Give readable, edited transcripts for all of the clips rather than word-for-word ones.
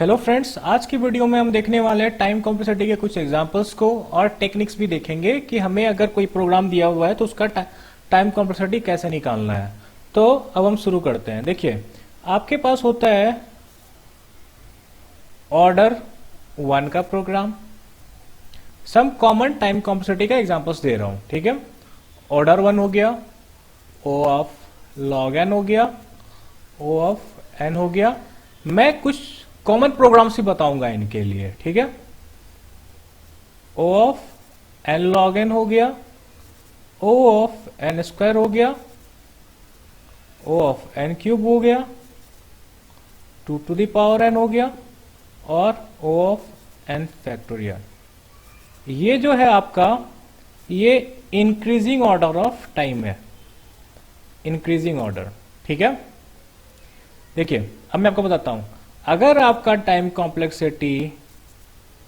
Hello friends, आज की video में हम देखने वाले हैं टाइम कॉम्प्लेक्सिटी के कुछ एग्जांपल्स को और टेक्निक्स भी देखेंगे कि हमें अगर कोई प्रोग्राम दिया हुआ है तो उसका टाइम कॉम्प्लेक्सिटी कैसे निकालना है। तो अब हम शुरू करते हैं। देखिए, आपके पास होता है ऑर्डर 1 का program. Some common time complexity का एग्जांपल्स दे रहा हूं, ठीक है। ऑर्डर 1 हो गया, ओ ऑफ लॉग एन हो गया, ओ ऑफ एन हो गया। मैं कुछ कॉमन प्रोग्राम्स ही बताऊंगा इनके लिए, ठीक है। O of N log N हो गया, ओ ऑफ एन स्क्वायर हो गया, ओ ऑफ एन क्यूब हो गया, 2 टू द पावर एन हो गया और ओ ऑफ एन फैक्टोरियल। ये जो है आपका, ये इंक्रीजिंग ऑर्डर ऑफ टाइम है, इंक्रीजिंग ऑर्डर, ठीक है। देखिए, अब मैं आपको बताता हूं, अगर आपका टाइम कॉम्प्लेक्सिटी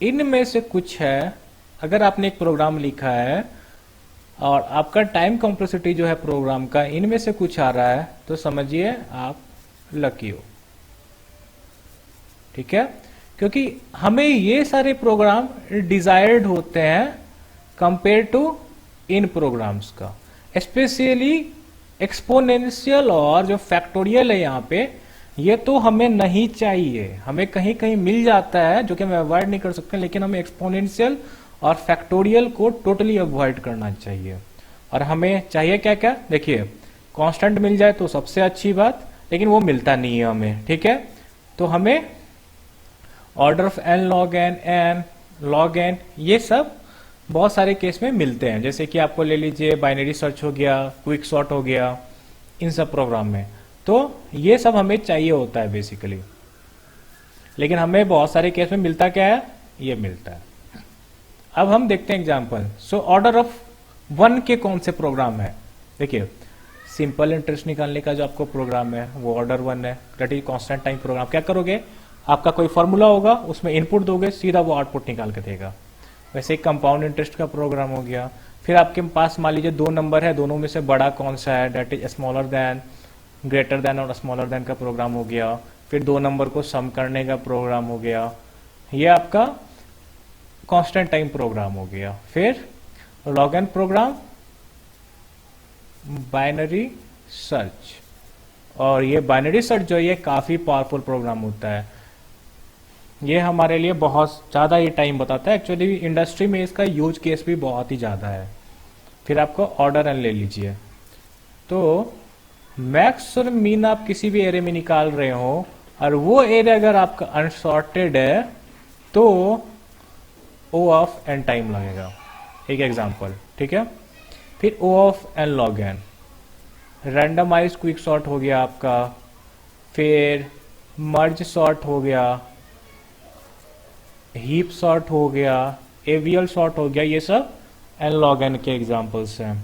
इनमें से कुछ है, अगर आपने एक प्रोग्राम लिखा है और आपका टाइम कॉम्प्लेक्सिटी जो है प्रोग्राम का इनमें से कुछ आ रहा है, तो समझिए आप लकी हो, ठीक है। क्योंकि हमें ये सारे प्रोग्राम डिजायर्ड होते हैं कंपेयर टू इन प्रोग्राम्स का, स्पेशली एक्सपोनेंशियल और जो फैक्टोरियल है यहाँ पे, ये तो हमें नहीं चाहिए। हमें कहीं कहीं मिल जाता है जो कि हम अवॉइड नहीं कर सकते, लेकिन हमें एक्सपोनेंशियल और फैक्टोरियल को टोटली अवॉइड करना चाहिए। और हमें चाहिए क्या क्या, देखिए, कांस्टेंट मिल जाए तो सबसे अच्छी बात, लेकिन वो मिलता नहीं है हमें, ठीक है। तो हमें order of N log N ये सब बहुत सारे केस में मिलते हैं। जैसे कि आपको ले लीजिए बाइनरी सर्च हो गया, क्विक सॉर्ट हो गया, इन सब प्रोग्राम में तो ये सब हमें चाहिए होता है बेसिकली। लेकिन हमें बहुत सारे केस में मिलता क्या है, ये मिलता है। अब हम देखते हैं एग्जांपल। सो ऑर्डर ऑफ 1 के कौन से प्रोग्राम है। देखिए, सिंपल इंटरेस्ट निकालने का जो आपको प्रोग्राम है वो ऑर्डर 1 है, that is constant time program. क्या करोगे, आपका कोई फॉर्मूला होगा, उसमें इनपुट दोगे, सीधा वो आउटपुट निकाल के देगा। वैसे कंपाउंड इंटरेस्ट का प्रोग्राम हो गया। फिर आपके पास मान लीजिए 2 नंबर है, दोनों में से बड़ा कौन सा है, that is smaller than, greater than और स्मॉलर देन का प्रोग्राम हो गया। फिर 2 नंबर को सम करने का प्रोग्राम हो गया, ये आपका कांस्टेंट टाइम प्रोग्राम हो गया। फिर log N program, binary search, और ये बाइनरी सर्च जो ये काफी पावरफुल प्रोग्राम होता है। ये हमारे लिए बहुत ज्यादा ये टाइम बताता है। एक्चुअली इंडस्ट्री में इसका यूज केस भी बहुत ही ज्यादा है। फिर आपको ऑर्डर एन ले लीजिए, तो मैक्स और मीन आप किसी भी एरे में निकाल रहे हो और वो एरे अगर आपका अनसॉर्टेड है तो ओ ऑफ एन टाइम लगेगा। एक एग्जांपल, ठीक है। फिर O of N log n, randomize quick sort हो गया आपका, फिर मर्ज सॉर्ट हो गया, हीप सॉर्ट हो गया, एवीएल सॉर्ट हो गया, ये सब एन लॉग एन के एग्जांपल्स हैं।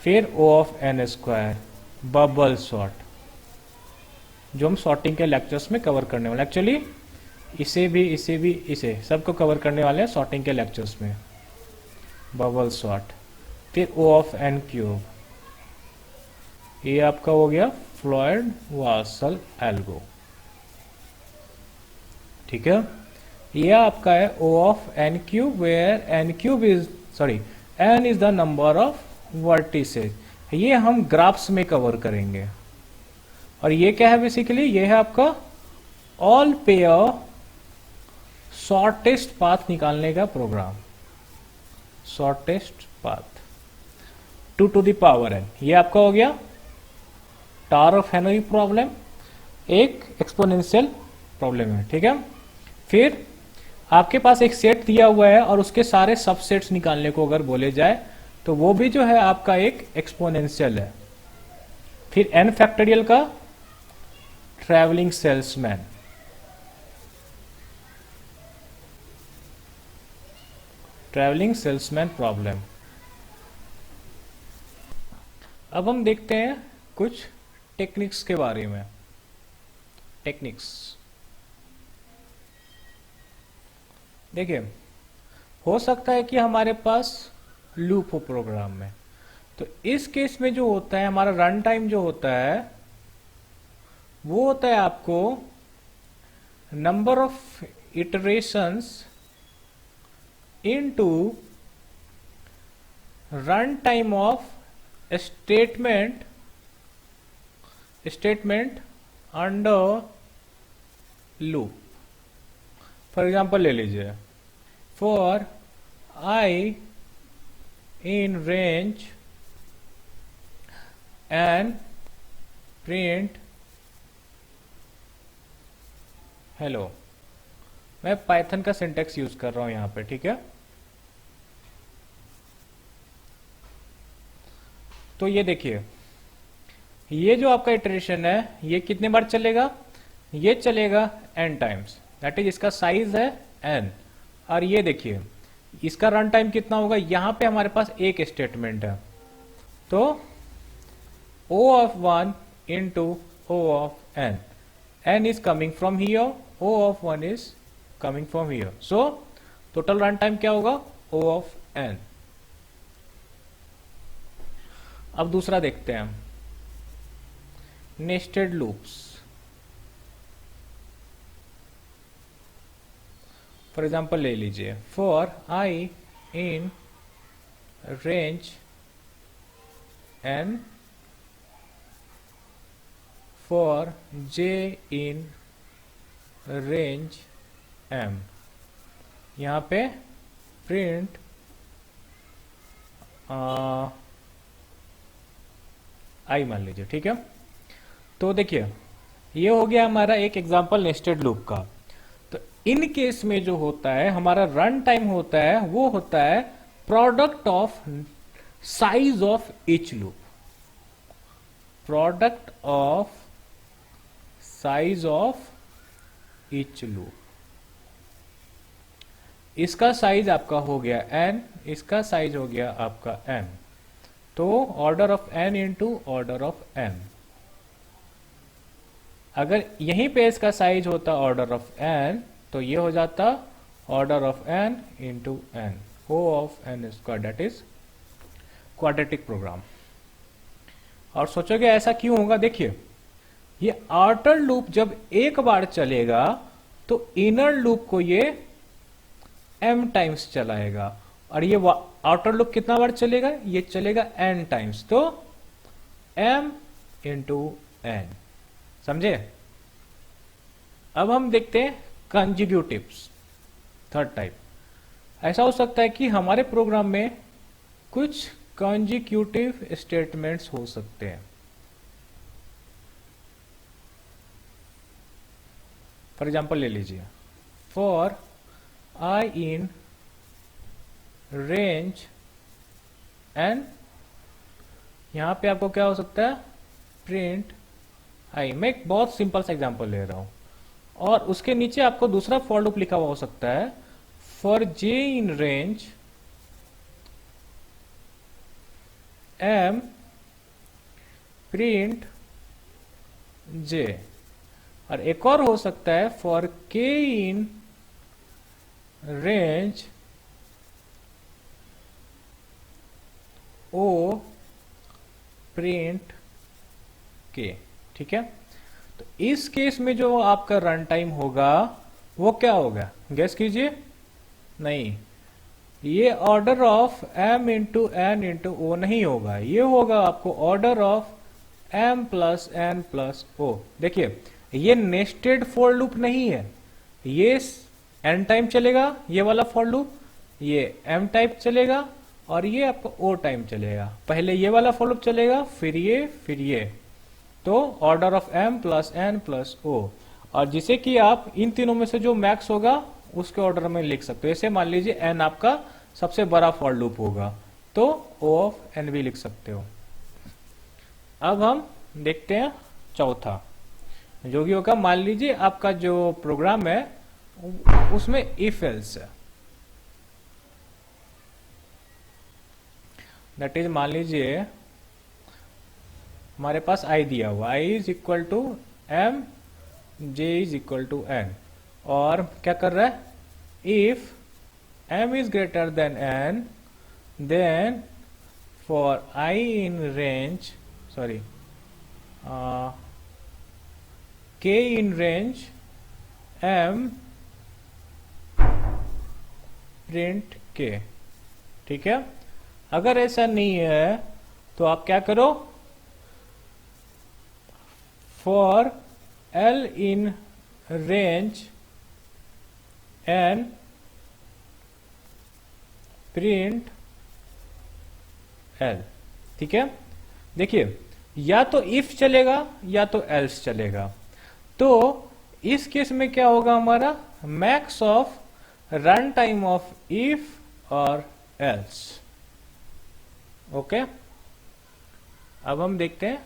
फिर O of n square, bubble sort, जो हम सॉर्टिंग के लेक्चर्स में कवर करने वाले, एक्चुअली इसे सबको कवर करने वाले हैं सॉर्टिंग के लेक्चर्स में, बबल सॉर्ट। फिर ओ ऑफ एन क्यूब, ये आपका हो गया फ्लॉयड वासल एल्गो, ठीक है। ये आपका है O of n cube, where n is the number of vertices. ये हम ग्राफ्स में कवर करेंगे। और ये क्या है बेसिकली, ये है आपका ऑल पेयर शॉर्टेस्ट पाथ निकालने का program, shortest path 2 to the power N. ये आपका हो गया टावर ऑफ हेनरी प्रॉब्लम, एक एक्सपोनेंशियल प्रॉब्लम है, ठीक है। फिर आपके पास एक सेट दिया हुआ है और उसके सारे सबसेट्स निकालने को अगर बोले जाए तो वो भी जो है आपका एक एक्सपोनेंशियल है। फिर एन फैक्टोरियल का travelling salesman, travelling salesman problem. अब हम देखते हैं कुछ टेक्निक्स के बारे में। टेक्निक्स देखिए, हो सकता है कि हमारे पास लूप हो प्रोग्राम में, तो इस केस में जो होता है हमारा रन टाइम जो होता है वो होता है आपको number of iterations into runtime of a statement under loop. For example ले लीजिए, for I in range and print hello. मैं पाइथन का सिंटेक्स यूज कर रहा हूं यहां पे, ठीक है। तो ये देखिए, ये जो आपका इटरेशन है ये कितने बार चलेगा, ये चलेगा n टाइम्स, दैट इज इसका साइज है n। और ये देखिए इसका रन टाइम कितना होगा, यहां पे हमारे पास एक स्टेटमेंट है, तो O of 1 into O of n, n is coming from here, O of 1 is coming from here, so total run time क्या होगा, O of n। अब दूसरा देखते हैं, नेस्टेड लूप्स। फॉर एग्जाम्पल ले लीजिए, for I in range n, for j in range m, यहां पे प्रिंट आई मान लीजिए, ठीक है। तो देखिए ये हो गया हमारा एक एग्जांपल नेस्टेड लूप का। तो इन केस में जो होता है हमारा रन टाइम होता है वो होता है product of size of each loop, product of size of each loop. इसका साइज आपका हो गया n, इसका साइज हो गया आपका m, तो order of n into order of m। अगर यहीं पे इसका साइज होता ऑर्डर ऑफ n, तो ये हो जाता order of n into n, O of n square, that is quadratic program. और सोचोगे ऐसा क्यों होगा, देखिए ये आउटर लूप जब एक बार चलेगा तो इनर लूप को ये m टाइम्स चलाएगा, और ये आउटर लूप कितना बार चलेगा, ये चलेगा n टाइम्स, तो m इंटू n, समझे। अब हम देखते हैं कंजिक्यूटिव्स, थर्ड टाइप। ऐसा हो सकता है कि हमारे प्रोग्राम में कुछ कंजिक्यूटिव स्टेटमेंट्स हो सकते हैं। फॉर एग्जाम्पल ले लीजिए, for I in range n, यहां पे आपको क्या हो सकता है, प्रिंट आई। मैं एक बहुत सिंपल सा एग्जांपल ले रहा हूं, और उसके नीचे आपको दूसरा फॉर लूप लिखा हुआ हो सकता है, for j in range m print j। और एक और हो सकता है, for k in range O print K, ठीक है। तो इस केस में जो आपका रन टाइम होगा वो क्या होगा, गेस कीजिए। नहीं, ये order of m into n into O नहीं होगा, ये होगा आपको order of m plus n plus O. देखिए ये नेस्टेड फॉर लूप नहीं है, ये n टाइम चलेगा ये वाला फॉर लूप, ये m टाइप चलेगा, और ये आपका o टाइम चलेगा। पहले ये वाला फॉर लूप चलेगा, फिर ये, तो order of m plus n plus o। और जिसे कि आप इन तीनों में से जो मैक्स होगा उसके ऑर्डर में लिख सकते हो। ऐसे मान लीजिए n आपका सबसे बड़ा फॉर लूप होगा, तो o ऑफ n भी लिख सकते हो। अब हम देखते हैं चौथा, जो कि होगा, मान लीजिए आपका जो प्रोग्राम है उसमें इफ एल्स है, दैट इज मान लीजिए हमारे पास i दिया हुआ, i is equal to m, j is equal to n, और क्या कर रहा है, if m is greater than n, then for i in range k in range M print K. ठीक है, अगर ऐसा नहीं है तो आप क्या करो, for L in range and print L. ठीक है, देखिए या तो इफ चलेगा या तो एल्स चलेगा। तो इस केस में क्या होगा, हमारा max of run time of if और एल्स। ओके, अब हम देखते हैं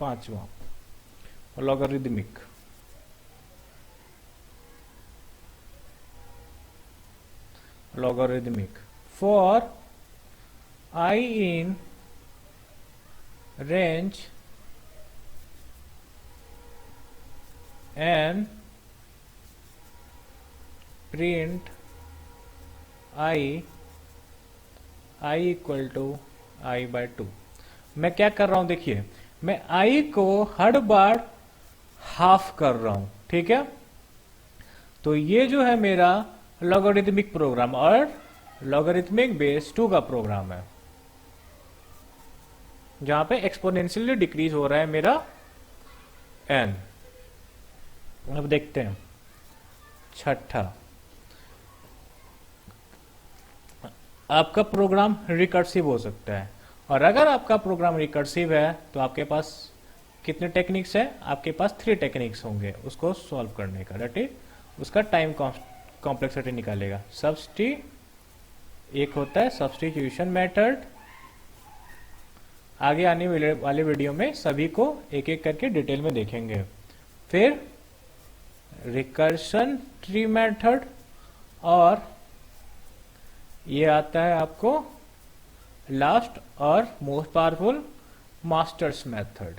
पांचवा, logarithmic. Logarithmic for I in range and print I equal to I/2। मैं क्या कर रहा हूं, देखिए मैं I को हर बार हाफ कर रहा हूं। ठीक है, तो ये जो है मेरा लॉगरिदमिक प्रोग्राम और लॉगरिदमिक बेस 2 का प्रोग्राम है, जहां पे एक्सपोनेंशियली डिक्रीज हो रहा है मेरा n। अब देखते हैं छठा, आपका प्रोग्राम रिकर्सिव हो सकता है। और अगर आपका प्रोग्राम रिकर्सिव है तो आपके पास कितने टेक्निक्स है, आपके पास 3 टेक्निक्स होंगे उसको सॉल्व करने का। दैट इज उसका टाइम कॉम्प्लेक्सिटी निकालेगा। एक होता है सब्स्टिट्यूशन मेथड, आगे आने वाले वीडियो में सभी को एक एक करके डिटेल में देखेंगे। फिर रिकर्शन ट्री मेथड, और ये आता है आपको लास्ट और मोस्ट पावरफुल मास्टर्स मेथड।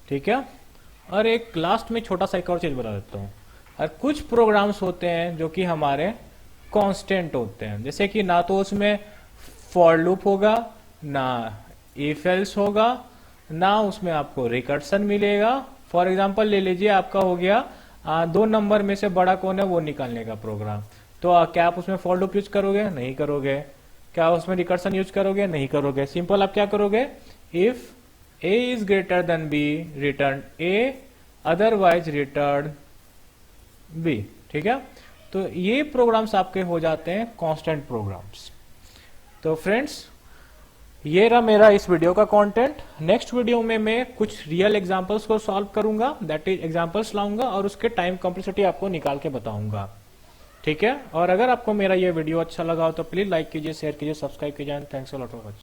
ठीक है, और एक लास्ट में छोटा सा एक और चीज बता देता हूं। और कुछ प्रोग्राम्स होते हैं जो कि हमारे कांस्टेंट होते हैं, जैसे कि ना तो उसमें फॉर लूप होगा, ना इफ एल्स होगा, ना उसमें आपको रिकर्सन मिलेगा। फॉर एग्जांपल ले लीजिए, आपका हो गया 2 नंबर में से बड़ा कौन है वो निकालने का प्रोग्राम। तो क्या आप उसमें फॉर लूप यूज करोगे? नहीं करोगे। क्या उसमें रिकर्सन यूज करोगे? नहीं करोगे। सिंपल आप क्या करोगे, if a is greater then b return a, otherwise return b। ठीक है, तो ये प्रोग्राम्स आपके हो जाते हैं कांस्टेंट प्रोग्राम्स। तो फ्रेंड्स, ये रहा मेरा इस वीडियो का कंटेंट। नेक्स्ट वीडियो में मैं कुछ रियल एग्जांपल्स को सॉल्व करूंगा, दैट इज एग्जांपल्स लाऊंगा और उसके टाइम कॉम्प्लेक्सिटी आपको निकाल के बताऊंगा। ठीक है, और अगर आपको मेरा ये वीडियो अच्छा लगा हो तो प्लीज लाइक कीजिए, शेयर कीजिए, सब्सक्राइब कीजिए। Thanks a lot for watching.